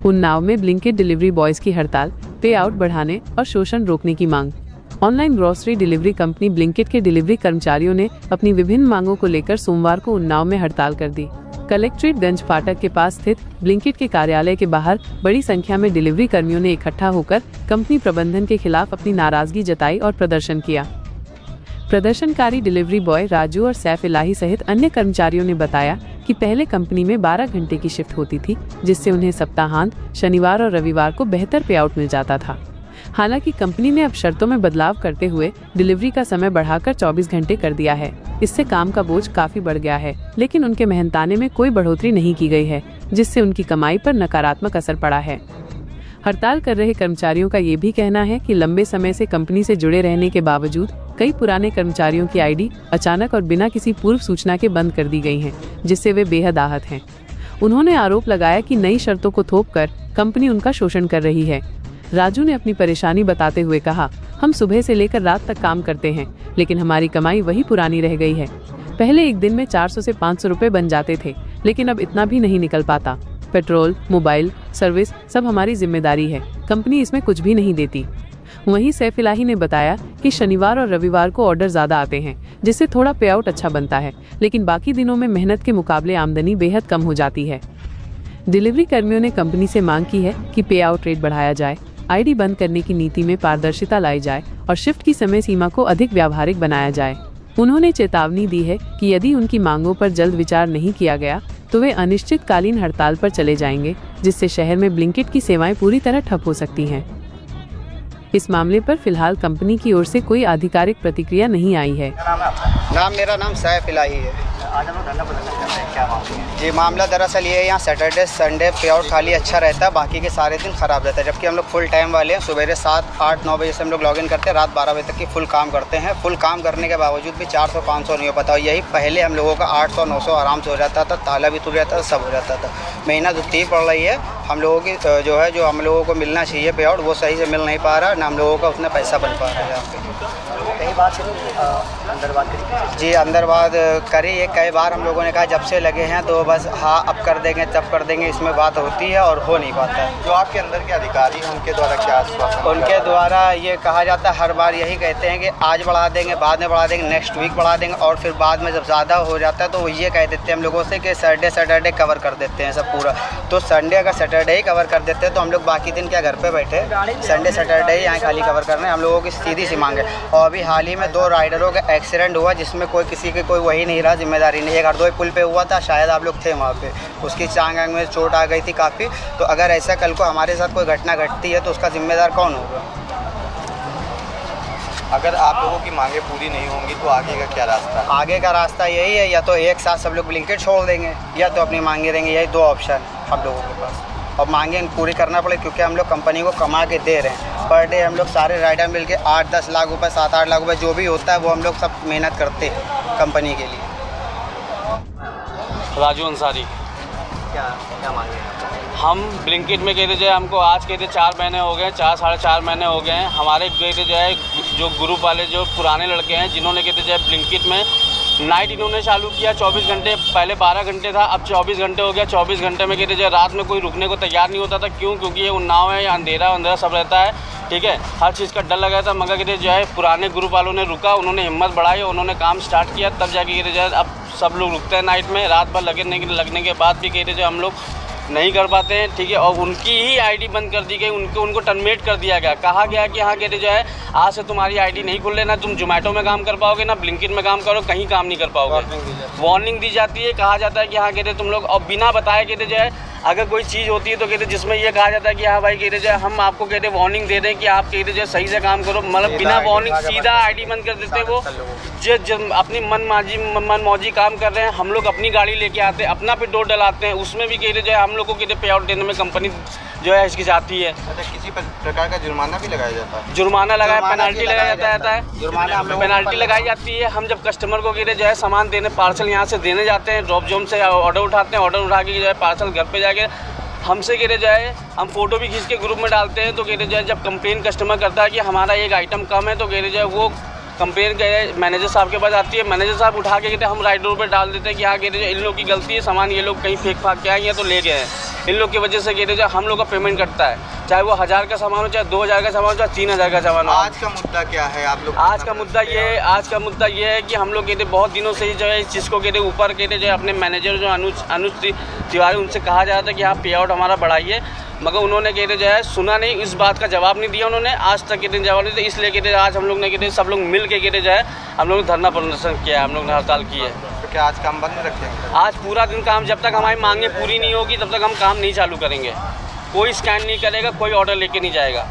उन्नाव में Blinkit delivery boys की हड़ताल, पे आउट बढ़ाने और शोषण रोकने की मांग। Online grocery delivery company Blinkit के डिलीवरी कर्मचारियों ने अपनी विभिन्न मांगों को लेकर सोमवार को उन्नाव में हड़ताल कर दी। कलेक्ट्रेट गंज फाटक के पास स्थित ब्लिंकिट के कार्यालय के बाहर बड़ी संख्या में डिलीवरी कर्मियों ने इकट्ठा होकर कंपनी प्रबंधन के खिलाफ अपनी नाराजगी जताई और प्रदर्शन किया। प्रदर्शनकारी डिलीवरी बॉय राजू और सैफ इलाही सहित अन्य कर्मचारियों ने बताया कि पहले कंपनी में 12 घंटे की शिफ्ट होती थी, जिससे उन्हें सप्ताहांत, शनिवार और रविवार को बेहतर पे आउट मिल जाता था। हालांकि कंपनी ने अब शर्तों में बदलाव करते हुए डिलीवरी का समय बढ़ाकर 24 घंटे कर दिया है। इससे काम का बोझ काफी बढ़ गया है, लेकिन उनके मेहनताने में कोई बढ़ोतरी नहीं की गई है, जिससे उनकी कमाई पर नकारात्मक असर पड़ा है। हड़ताल कर रहे कर्मचारियों का ये भी कहना है कि लंबे समय से कंपनी से जुड़े रहने के बावजूद कई पुराने कर्मचारियों की आईडी अचानक और बिना किसी पूर्व सूचना के बंद कर दी गई हैं, जिससे वे बेहद आहत हैं। उन्होंने आरोप लगाया कि नई शर्तों को थोपकर कंपनी उनका शोषण कर रही है। राजू ने अपनी परेशानी बताते हुए कहा, हम सुबह से लेकर रात तक काम करते हैं, लेकिन हमारी कमाई वही पुरानी रह गई है। पहले एक दिन में 400 से 500 रुपए बन जाते थे, लेकिन अब इतना भी नहीं निकल पाता। पेट्रोल, मोबाइल, सर्विस सब हमारी जिम्मेदारी है, कंपनी इसमें कुछ भी नहीं देती। वहीं सैफ इलाही ने बताया कि शनिवार और रविवार को ऑर्डर ज्यादा आते हैं, जिससे थोड़ा पे आउट अच्छा बनता है, लेकिन बाकी दिनों में मेहनत के मुकाबले आमदनी बेहद कम हो जाती है। डिलीवरी कर्मियों ने कंपनी से मांग की है कि पे आउट रेट बढ़ाया जाए, आईडी बंद करने की नीति में पारदर्शिता लाई जाए और शिफ्ट की समय सीमा को अधिक व्यावहारिक बनाया जाए। उन्होंने चेतावनी दी है कि यदि उनकी मांगों पर जल्द विचार नहीं किया गया तो वे अनिश्चितकालीन हड़ताल पर चले जाएंगे, जिससे शहर में ब्लिंकिट की सेवाएं पूरी तरह ठप हो सकती हैं। इस मामले पर फिलहाल कंपनी की ओर से कोई आधिकारिक प्रतिक्रिया नहीं आई है। मेरा नाम सैफ इलाही है। आज हम लोग धरना प्रदर्शन कर रहे हैं, क्या मामला है? जी, मामला दरअसल ये है, यहाँ सैटरडे संडे पे आउट खाली अच्छा रहता है, बाकी के सारे दिन ख़राब रहता है। जबकि हम लोग फुल टाइम वाले हैं, सुबह 7, 8, 9 बजे से हम लोग लॉगिन करते हैं, रात 12 बजे तक की फुल काम करते हैं। फुल काम करने के बावजूद भी 400-500 नहीं हो पाता। यही पहले हम लोगों का 800-900 आराम से हो जाता था, ताला भी टूट जाता था, सब हो जाता था। मेहनत उतनी पड़ रही है, हम लोगों की जो हम लोगों को मिलना चाहिए पे आउट, वो सही से मिल नहीं पा रहा, ना हम लोगों का उतना पैसा बन पा रहा है यहाँ पे। कई बात अंदर बात करी जी, अंदर बात करी है कई बार। हम लोगों ने कहा जब से लगे हैं तो बस हाँ अब कर देंगे, तब कर देंगे, इसमें बात होती है और हो नहीं पाता है। जो आपके अंदर के अधिकारी हैं उनके द्वारा क्या आश्वासन? उनके द्वारा ये कहा जाता है, हर बार यही कहते हैं कि आज बढ़ा देंगे, बाद में बढ़ा देंगे, नेक्स्ट वीक बढ़ा देंगे, और फिर बाद में जब ज़्यादा हो जाता है तो वो ये कह देते हैं हम लोगों से कि सैटरडे कवर कर देते हैं सब पूरा। तो संडे अगर सैटरडे ही कवर कर देते हैं तो हम लोग बाकी दिन क्या घर पे बैठे, संडे सैटरडे ही यहाँ खाली कवर करना है। हम लोगों की सीधी सी मांग है। और अभी हाल ही में 2 राइडरों का एक्सीडेंट हुआ, जिसमें कोई किसी की कोई वही नहीं रहा, जिम्मेदारी नहीं। एक हरदोई पुल पे हुआ था, शायद आप लोग थे वहाँ पे, उसकी टांग में चोट आ गई थी काफ़ी। तो अगर ऐसा कल को हमारे साथ कोई घटना घटती है तो उसका जिम्मेदार कौन होगा? अगर आप लोगों की मांगे पूरी नहीं होंगी तो आगे का क्या रास्ता है? आगे का रास्ता यही है, या तो एक साथ सब लोग ब्लिंकिट छोड़ देंगे, या तो अपनी मांगे देंगे। यही 2 ऑप्शन हम लोगों के पास। और मांगे पूरी करना पड़े, क्योंकि हम लोग कंपनी को कमा के दे रहे हैं। पर डे हम लोग सारे राइडर मिल के 8-10 लाख रुपये, 7-8 लाख रुपये जो भी होता है वो हम लोग सब मेहनत करते हैं कंपनी के लिए। राजू अंसारी। क्या मांगे हैं? हम ब्लिंकिट में कहते जो है, हमको आज कहते 4 महीने हो गए, 4-4.5 महीने हो गए हैं। हमारे कहते जो है जो ग्रुप वाले जो पुराने लड़के हैं, जिन्होंने कहते जो है ब्लिंकिट में नाइट इन्होंने चालू किया 24 घंटे, पहले 12 घंटे था, अब 24 घंटे हो गया। 24 घंटे में कहते जो है रात में कोई रुकने को तैयार नहीं होता था। क्यों? क्योंकि ये उन्नाव है, अंधेरा सब रहता है, ठीक है, हर चीज़ का डर लगा था। मगर कहते जो है पुराने ग्रुप वालों ने रुका, उन्होंने हिम्मत बढ़ाई, उन्होंने काम स्टार्ट किया, तब जाके कहते जो है अब सब लोग रुकते हैं नाइट में। रात भर लगने के बाद भी कहते जो हम लोग नहीं कर पाते हैं, ठीक है। और उनकी ही आईडी बंद कर दी गई, उनको टर्मिनेट कर दिया गया। कहा गया कि हाँ कहते जो है आज से तुम्हारी आईडी नहीं खुल लेना, तुम जोमेटो में काम कर पाओगे ना ब्लिंकिट में काम करो, कहीं काम नहीं कर पाओगे। वार्निंग दी जाती है, कहा जाता है कि हाँ कहते तुम लोग, और बिना बताए कहते जो है अगर कोई चीज़ होती है तो कहते जिसमें ये कहा जाता है कि हाँ भाई कहते जो हम आपको कहते वार्निंग दे दें कि आप कहते जो सही से काम करो, मतलब बिना वार्निंग सीधा आईडी बंद कर देते। वो जो अपनी मनमौजी काम कर रहे हैं, हम लोग अपनी गाड़ी लेके आते हैं, अपना पेट्रोल डलाते हैं, उसमें भी कहते जो है हम लोग को कहते पे आउट देने में कंपनी जो है हिचकिचाती है। अच्छा, किसी प्रकार का जुर्माना भी लगाया जाता है? जुर्माना लगाया, पेनाल्टी लगाया जाता है, पेनाल्टी लगाई जाती है। हम जब कस्टमर को कहते जो है सामान देने, पार्सल यहाँ से देने जाते हैं, ड्रॉप जोन से ऑर्डर उठाते हैं, ऑर्डर उठा के जो है पार्सल घर पे जाके हमसे कहते जाए, हम फ़ोटो भी खींच के ग्रुप में डालते हैं। तो कहते जाए जब कंप्लेन कस्टमर करता है कि हमारा एक आइटम कम है, तो कहते जाए वो कंप्लेन मैनेजर साहब के पास आती है, मैनेजर साहब उठा के कहते हैं हम राइडरों पे डाल देते हैं कि हाँ कहते हैं इन लोग की गलती है, सामान ये लोग कहीं फेंक फाक के आए हैं तो ले गए हैं, इन लोग की वजह से कहते हैं हम लोग का पेमेंट कटता है, चाहे वो 1000 का सामान हो, चाहे 2000 का सामान हो, चाहे 3000 का सामान हो। आज का मुद्दा क्या है आप लोग? आज का मुद्दा ये है कि हम लोग कहते बहुत दिनों से जो है इस चीज़ को कहते ऊपर कहते जो अपने मैनेजर जो अनुज तिवारी उनसे कहा जा रहा था कि हाँ पे आउट हमारा बढ़ाइए, मगर उन्होंने कहते जो है सुना नहीं, इस बात का जवाब नहीं दिया उन्होंने, आज तक कहते जवाब नहीं दिया। इसलिए कहते आज हम लोग ने कहते सब लोग मिल के कहते जो है हम लोग ने धरना प्रदर्शन किया है, हम लोग ने हड़ताल की है। तो क्या आज काम बंद रखेंगे? आज पूरा दिन काम, जब तक हमारी मांगें पूरी नहीं होगी तब तक हम काम नहीं चालू करेंगे। कोई स्कैन नहीं करेगा, कोई ऑर्डर लेके नहीं जाएगा।